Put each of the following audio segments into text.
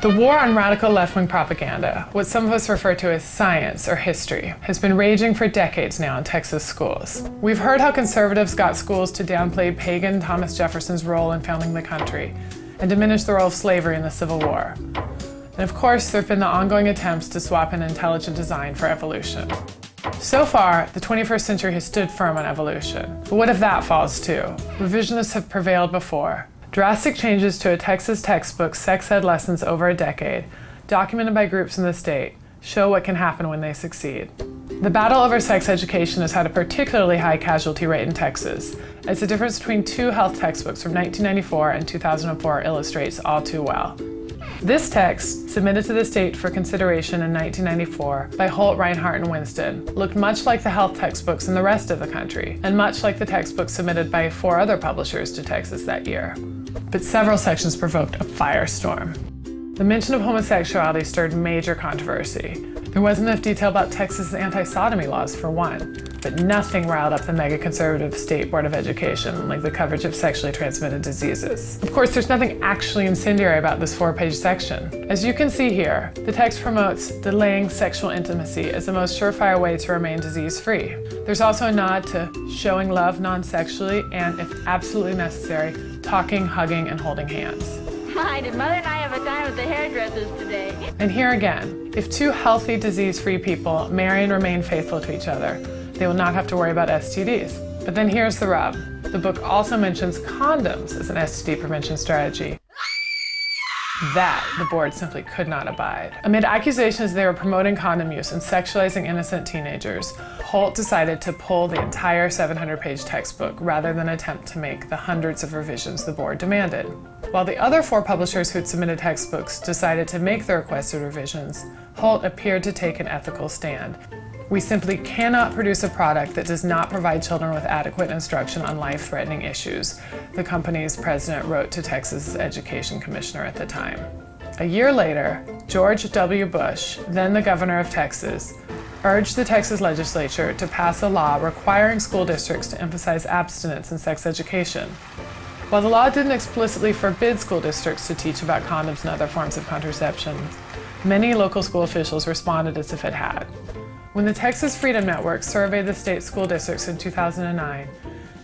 The war on radical left-wing propaganda, what some of us refer to as science or history, has been raging for decades now in Texas schools. We've heard how conservatives got schools to downplay pagan Thomas Jefferson's role in founding the country and diminish the role of slavery in the Civil War. And of course, there have been the ongoing attempts to swap in intelligent design for evolution. So far, the 21st century has stood firm on evolution. But what if that falls too? Revisionists have prevailed before. Drastic changes to a Texas textbook's sex ed lessons over a decade, documented by groups in the state, show what can happen when they succeed. The battle over sex education has had a particularly high casualty rate in Texas, as the difference between two health textbooks from 1994 and 2004 illustrates all too well. This text, submitted to the state for consideration in 1994 by Holt, Reinhardt, and Winston, looked much like the health textbooks in the rest of the country, and much like the textbooks submitted by 4 other publishers to Texas that year. But several sections provoked a firestorm. The mention of homosexuality stirred major controversy. There wasn't enough detail about Texas's anti-sodomy laws, for one, but nothing riled up the mega-conservative State Board of Education like the coverage of sexually transmitted diseases. Of course, there's nothing actually incendiary about this 4-page section. As you can see here, the text promotes delaying sexual intimacy as the most surefire way to remain disease-free. There's also a nod to showing love non-sexually and, if absolutely necessary, talking, hugging, and holding hands. Hi, did Mother and I have a time at the hairdresser's today? And here again, if two healthy, disease-free people marry and remain faithful to each other, they will not have to worry about STDs. But then here's the rub. The book also mentions condoms as an STD prevention strategy. That the board simply could not abide. Amid accusations they were promoting condom use and sexualizing innocent teenagers, Holt decided to pull the entire 700-page textbook rather than attempt to make the hundreds of revisions the board demanded. While the other 4 publishers who'd submitted textbooks decided to make the requested revisions, Holt appeared to take an ethical stand. We simply cannot produce a product that does not provide children with adequate instruction on life-threatening issues, the company's president wrote to Texas' education commissioner at the time. A year later, George W. Bush, then the governor of Texas, urged the Texas legislature to pass a law requiring school districts to emphasize abstinence in sex education. While the law didn't explicitly forbid school districts to teach about condoms and other forms of contraception, many local school officials responded as if it had. When the Texas Freedom Network surveyed the state school districts in 2009,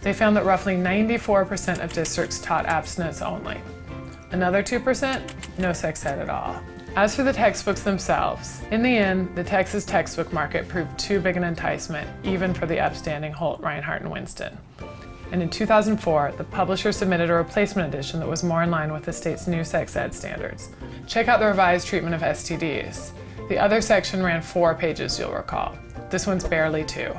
they found that roughly 94% of districts taught abstinence only. Another 2%, no sex ed at all. As for the textbooks themselves, in the end, the Texas textbook market proved too big an enticement, even for the upstanding Holt, Reinhardt, and Winston. And in 2004, the publisher submitted a replacement edition that was more in line with the state's new sex ed standards. Check out the revised treatment of STDs. The other section ran 4 pages, you'll recall. This one's barely 2.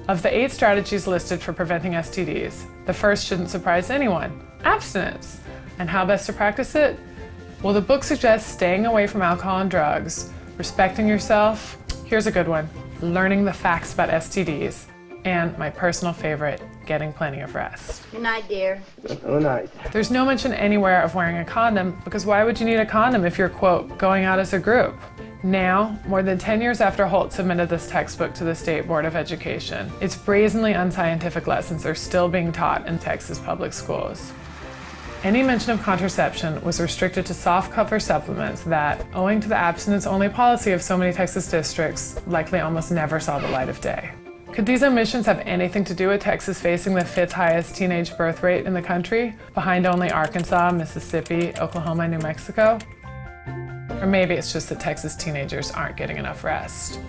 Of the 8 strategies listed for preventing STDs, the first shouldn't surprise anyone: abstinence. And how best to practice it? Well, the book suggests staying away from alcohol and drugs, respecting yourself, here's a good one, learning the facts about STDs, and my personal favorite, getting plenty of rest. Good night, dear. Oh, nice. There's no mention anywhere of wearing a condom, because why would you need a condom if you're, quote, going out as a group? Now, more than 10 years after Holt submitted this textbook to the State Board of Education, its brazenly unscientific lessons are still being taught in Texas public schools. Any mention of contraception was restricted to soft-cover supplements that, owing to the abstinence-only policy of so many Texas districts, likely almost never saw the light of day. Could these omissions have anything to do with Texas facing the 5th highest teenage birth rate in the country, behind only Arkansas, Mississippi, Oklahoma, and New Mexico? Or maybe it's just that Texas teenagers aren't getting enough rest.